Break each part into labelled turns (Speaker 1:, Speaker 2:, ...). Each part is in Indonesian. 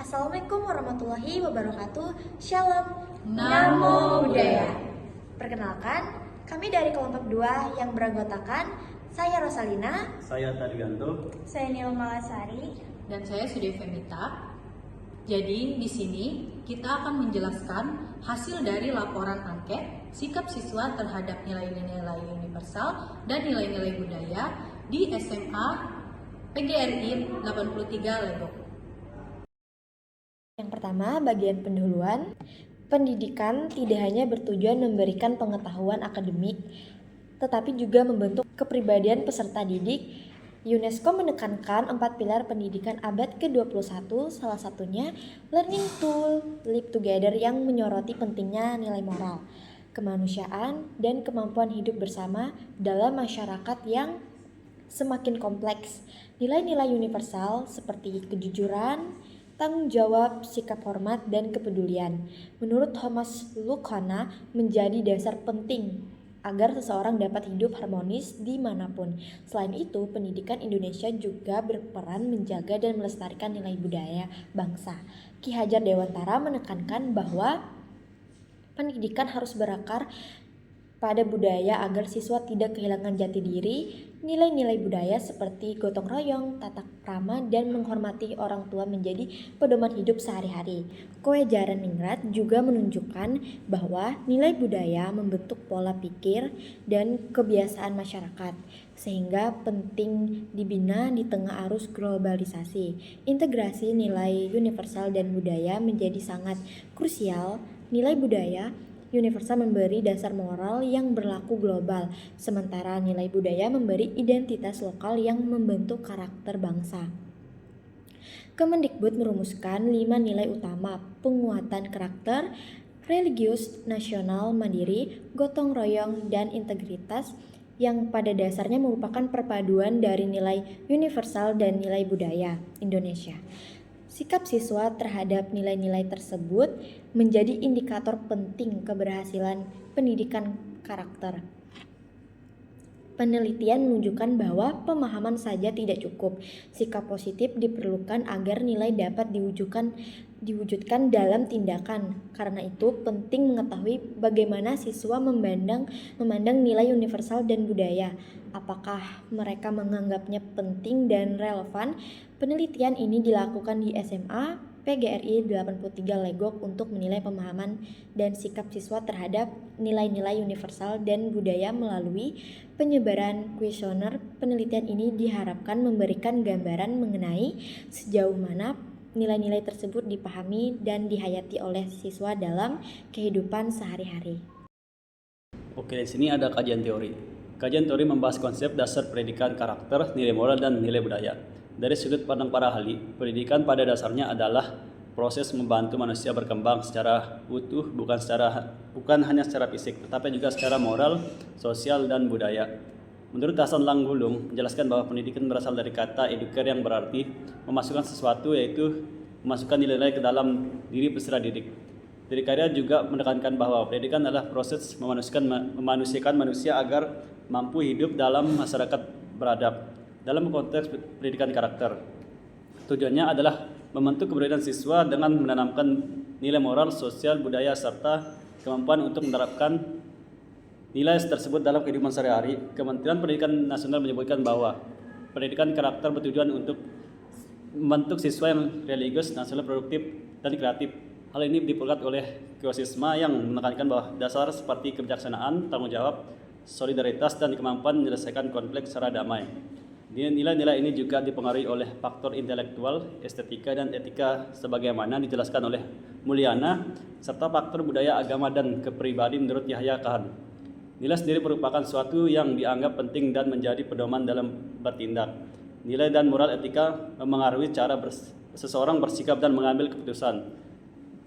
Speaker 1: Assalamualaikum warahmatullahi wabarakatuh. Shalom.
Speaker 2: Namo Buddhaya.
Speaker 1: Perkenalkan, kami dari kelompok 2 yang beranggotakan saya Rosalina,
Speaker 3: Saya Tadiganto.
Speaker 1: saya Nil Malasari.
Speaker 2: Dan saya Sudi Femita. Jadi di sini kita akan menjelaskan hasil dari laporan angket sikap siswa terhadap nilai-nilai universal dan nilai-nilai budaya di SMA PGRI 83 Legok.
Speaker 1: Yang pertama, bagian pendahuluan. Pendidikan tidak hanya bertujuan memberikan pengetahuan akademik, tetapi juga membentuk kepribadian peserta didik. UNESCO menekankan 4 pilar pendidikan abad ke-21, salah satunya learning to live together yang menyoroti pentingnya nilai moral, kemanusiaan, dan kemampuan hidup bersama dalam masyarakat yang semakin kompleks. Nilai-nilai universal seperti kejujuran, tanggung jawab, sikap hormat, dan kepedulian menurut Thomas Lukona menjadi dasar penting agar seseorang dapat hidup harmonis dimanapun. Selain itu, pendidikan Indonesia juga berperan menjaga dan melestarikan nilai budaya bangsa. Ki Hajar Dewantara menekankan bahwa pendidikan harus berakar pada budaya agar siswa tidak kehilangan jati diri. Nilai-nilai budaya seperti gotong royong, tata krama, dan menghormati orang tua menjadi pedoman hidup sehari-hari. Kowe Jaraningrat juga menunjukkan bahwa nilai budaya membentuk pola pikir dan kebiasaan masyarakat, sehingga penting dibina di tengah arus globalisasi. Integrasi nilai universal dan budaya menjadi sangat krusial. Nilai budaya universal memberi dasar moral yang berlaku global, sementara nilai budaya memberi identitas lokal yang membentuk karakter bangsa. Kemendikbud merumuskan 5 nilai utama: penguatan karakter, religius, nasional, mandiri, gotong royong, dan integritas, yang pada dasarnya merupakan perpaduan dari nilai universal dan nilai budaya Indonesia. Sikap siswa terhadap nilai-nilai tersebut menjadi indikator penting keberhasilan pendidikan karakter. Penelitian menunjukkan bahwa pemahaman saja tidak cukup. Sikap positif diperlukan agar nilai dapat diwujudkan dalam tindakan. Karena itu penting mengetahui bagaimana siswa memandang nilai universal dan budaya. Apakah mereka menganggapnya penting dan relevan? Penelitian ini dilakukan di SMA PGRI 83 Legok untuk menilai pemahaman dan sikap siswa terhadap nilai-nilai universal dan budaya melalui penyebaran kuesioner. Penelitian ini diharapkan memberikan gambaran mengenai sejauh mana nilai-nilai tersebut dipahami dan dihayati oleh siswa dalam kehidupan sehari-hari.
Speaker 3: Oke, di sini ada kajian teori. Kajian teori membahas konsep dasar pendidikan karakter, nilai moral, dan nilai budaya. Dari sudut pandang para ahli, pendidikan pada dasarnya adalah proses membantu manusia berkembang secara utuh, bukan hanya secara fisik, tetapi juga secara moral, sosial, dan budaya. Menurut Hasan Langgulung, menjelaskan bahwa pendidikan berasal dari kata educare yang berarti memasukkan sesuatu, yaitu memasukkan nilai-nilai ke dalam diri peserta didik. Dari karya juga menekankan bahwa pendidikan adalah proses memanusiakan manusia agar mampu hidup dalam masyarakat beradab. Dalam konteks pendidikan karakter, tujuannya adalah membentuk kepribadian siswa dengan menanamkan nilai moral, sosial, budaya, serta kemampuan untuk menerapkan nilai tersebut dalam kehidupan sehari-hari. Kementerian Pendidikan Nasional menyebutkan bahwa pendidikan karakter bertujuan untuk membentuk siswa yang religius, nasional, produktif, dan kreatif. Hal ini diperkuat oleh Kiosisma yang menekankan bahwa dasar seperti kebijaksanaan, tanggung jawab, solidaritas, dan kemampuan menyelesaikan konflik secara damai. Nilai-nilai ini juga dipengaruhi oleh faktor intelektual, estetika, dan etika sebagaimana dijelaskan oleh Mulyana, serta faktor budaya, agama, dan kepribadian menurut Yahya Khan. Nilai sendiri merupakan suatu yang dianggap penting dan menjadi pedoman dalam bertindak. Nilai dan moral etika memengaruhi cara seseorang bersikap dan mengambil keputusan.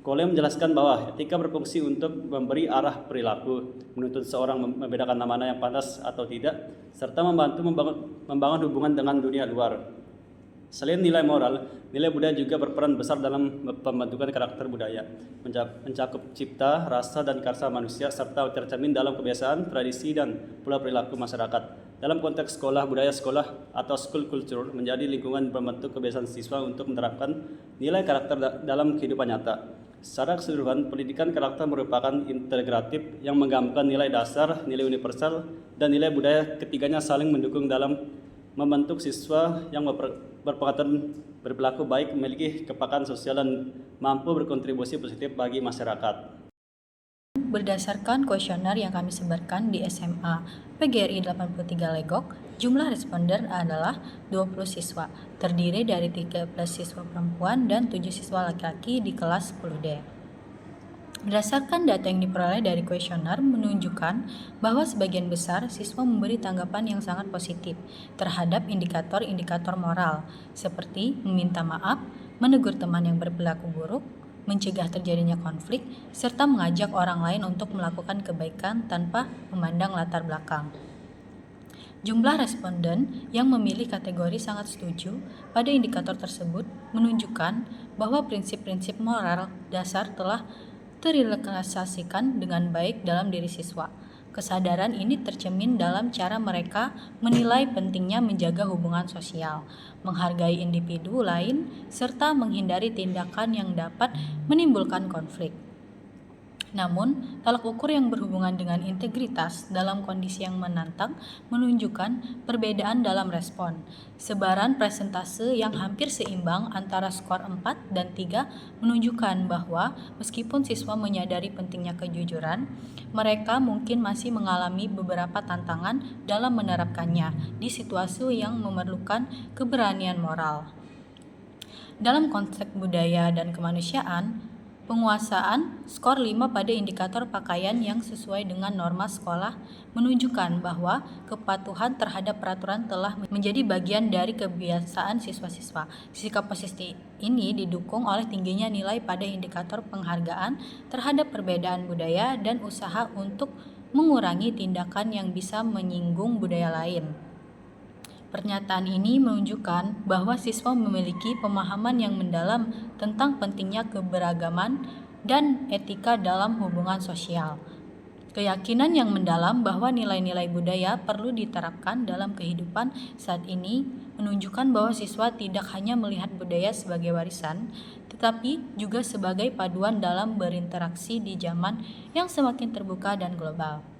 Speaker 3: Cole menjelaskan bahwa etika berfungsi untuk memberi arah perilaku, menuntut seorang membedakan mana yang pantas atau tidak, serta membantu membangun hubungan dengan dunia luar. Selain nilai moral, nilai budaya juga berperan besar dalam pembentukan karakter budaya, mencakup cipta, rasa, dan karsa manusia, serta tercermin dalam kebiasaan, tradisi, dan pola perilaku masyarakat. Dalam konteks sekolah, budaya sekolah atau school culture menjadi lingkungan pembentuk kebiasaan siswa untuk menerapkan nilai karakter dalam kehidupan nyata. Secara keseluruhan, pendidikan karakter merupakan integratif yang menggabungkan nilai dasar, nilai universal, dan nilai budaya. Ketiganya saling mendukung dalam membentuk siswa yang berpengetahuan berperilaku baik, memiliki kepekaan sosial, dan mampu berkontribusi positif bagi masyarakat.
Speaker 2: Berdasarkan kuesioner yang kami sebarkan di SMA PGRI 83 Legok, jumlah responden adalah 20 siswa, terdiri dari 13 siswa perempuan dan 7 siswa laki-laki di kelas 10D. Berdasarkan data yang diperoleh dari kuesioner menunjukkan bahwa sebagian besar siswa memberi tanggapan yang sangat positif terhadap indikator-indikator moral, seperti meminta maaf, menegur teman yang berperilaku buruk, mencegah terjadinya konflik, serta mengajak orang lain untuk melakukan kebaikan tanpa memandang latar belakang. Jumlah responden yang memilih kategori sangat setuju pada indikator tersebut menunjukkan bahwa prinsip-prinsip moral dasar telah terrealisasikan dengan baik dalam diri siswa. Kesadaran ini tercermin dalam cara mereka menilai pentingnya menjaga hubungan sosial, menghargai individu lain, serta menghindari tindakan yang dapat menimbulkan konflik. Namun, tolak ukur yang berhubungan dengan integritas dalam kondisi yang menantang menunjukkan perbedaan dalam respon. Sebaran presentase yang hampir seimbang antara skor 4 dan 3 menunjukkan bahwa meskipun siswa menyadari pentingnya kejujuran, mereka mungkin masih mengalami beberapa tantangan dalam menerapkannya di situasi yang memerlukan keberanian moral. Dalam konteks budaya dan kemanusiaan, penguasaan skor 5 pada indikator pakaian yang sesuai dengan norma sekolah menunjukkan bahwa kepatuhan terhadap peraturan telah menjadi bagian dari kebiasaan siswa-siswa. Sikap positif ini didukung oleh tingginya nilai pada indikator penghargaan terhadap perbedaan budaya dan usaha untuk mengurangi tindakan yang bisa menyinggung budaya lain. Pernyataan ini menunjukkan bahwa siswa memiliki pemahaman yang mendalam tentang pentingnya keberagaman dan etika dalam hubungan sosial. Keyakinan yang mendalam bahwa nilai-nilai budaya perlu diterapkan dalam kehidupan saat ini menunjukkan bahwa siswa tidak hanya melihat budaya sebagai warisan, tetapi juga sebagai paduan dalam berinteraksi di zaman yang semakin terbuka dan global.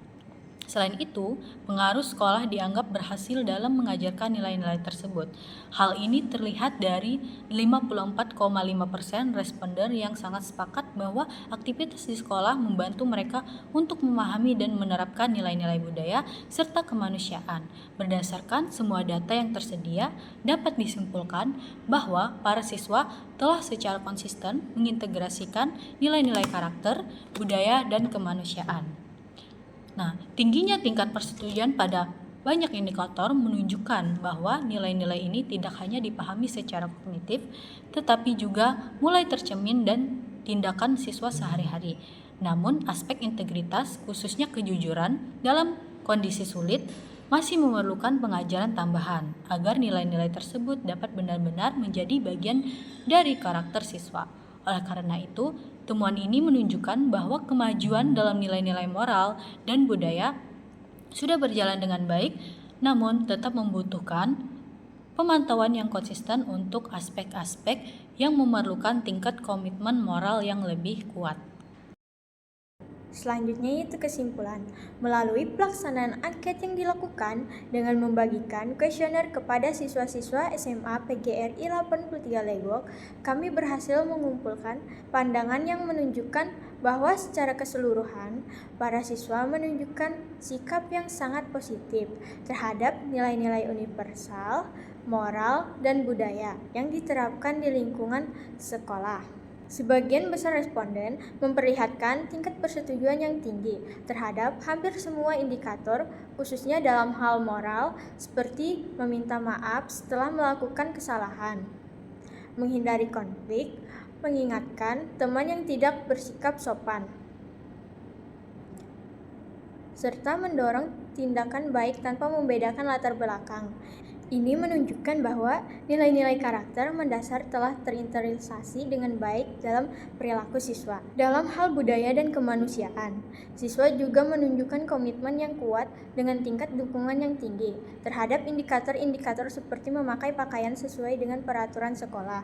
Speaker 2: Selain itu, pengaruh sekolah dianggap berhasil dalam mengajarkan nilai-nilai tersebut. Hal ini terlihat dari 54,5% responden yang sangat sepakat bahwa aktivitas di sekolah membantu mereka untuk memahami dan menerapkan nilai-nilai budaya serta kemanusiaan. Berdasarkan semua data yang tersedia, dapat disimpulkan bahwa para siswa telah secara konsisten mengintegrasikan nilai-nilai karakter, budaya, dan kemanusiaan. Nah, tingginya tingkat persetujuan pada banyak indikator menunjukkan bahwa nilai-nilai ini tidak hanya dipahami secara kognitif, tetapi juga mulai tercermin dan tindakan siswa sehari-hari. Namun, aspek integritas, khususnya kejujuran, dalam kondisi sulit, masih memerlukan pengajaran tambahan agar nilai-nilai tersebut dapat benar-benar menjadi bagian dari karakter siswa. Oleh karena itu, temuan ini menunjukkan bahwa kemajuan dalam nilai-nilai moral dan budaya sudah berjalan dengan baik, namun tetap membutuhkan pemantauan yang konsisten untuk aspek-aspek yang memerlukan tingkat komitmen moral yang lebih kuat.
Speaker 4: Selanjutnya itu kesimpulan. Melalui pelaksanaan angket yang dilakukan dengan membagikan kuesioner kepada siswa-siswa SMA PGRI 83 Legok, kami berhasil mengumpulkan pandangan yang menunjukkan bahwa secara keseluruhan para siswa menunjukkan sikap yang sangat positif terhadap nilai-nilai universal, moral, dan budaya yang diterapkan di lingkungan sekolah. Sebagian besar responden memperlihatkan tingkat persetujuan yang tinggi terhadap hampir semua indikator, khususnya dalam hal moral, seperti meminta maaf setelah melakukan kesalahan, menghindari konflik, mengingatkan teman yang tidak bersikap sopan, serta mendorong tindakan baik tanpa membedakan latar belakang. Ini menunjukkan bahwa nilai-nilai karakter mendasar telah terinternalisasi dengan baik dalam perilaku siswa. Dalam hal budaya dan kemanusiaan, siswa juga menunjukkan komitmen yang kuat dengan tingkat dukungan yang tinggi terhadap indikator-indikator seperti memakai pakaian sesuai dengan peraturan sekolah,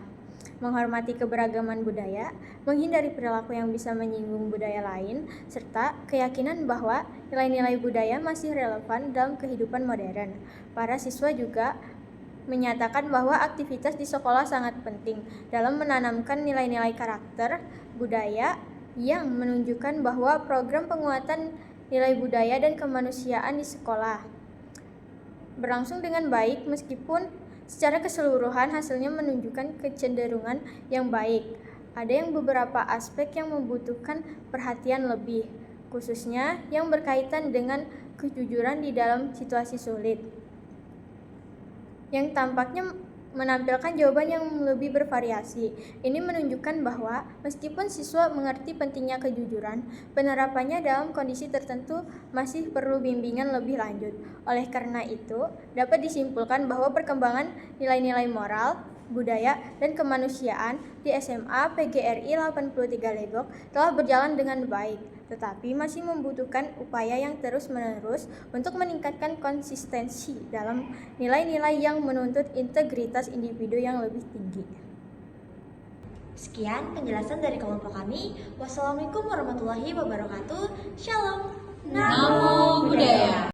Speaker 4: menghormati keberagaman budaya, menghindari perilaku yang bisa menyinggung budaya lain, serta keyakinan bahwa nilai-nilai budaya masih relevan dalam kehidupan modern. Para siswa juga menyatakan bahwa aktivitas di sekolah sangat penting dalam menanamkan nilai-nilai karakter budaya yang menunjukkan bahwa program penguatan nilai budaya dan kemanusiaan di sekolah berlangsung dengan baik meskipun secara keseluruhan hasilnya menunjukkan kecenderungan yang baik. Ada yang beberapa aspek yang membutuhkan perhatian lebih, khususnya yang berkaitan dengan kejujuran di dalam situasi sulit, yang tampaknya menampilkan jawaban yang lebih bervariasi. Ini menunjukkan bahwa meskipun siswa mengerti pentingnya kejujuran, penerapannya dalam kondisi tertentu masih perlu bimbingan lebih lanjut. Oleh karena itu, dapat disimpulkan bahwa perkembangan nilai-nilai moral, budaya, dan kemanusiaan di SMA PGRI 83 Legok telah berjalan dengan baik, tetapi masih membutuhkan upaya yang terus-menerus untuk meningkatkan konsistensi dalam nilai-nilai yang menuntut integritas individu yang lebih tinggi.
Speaker 1: Sekian penjelasan dari kelompok kami. Wassalamualaikum warahmatullahi wabarakatuh. Shalom.
Speaker 2: Namo Buddhaya.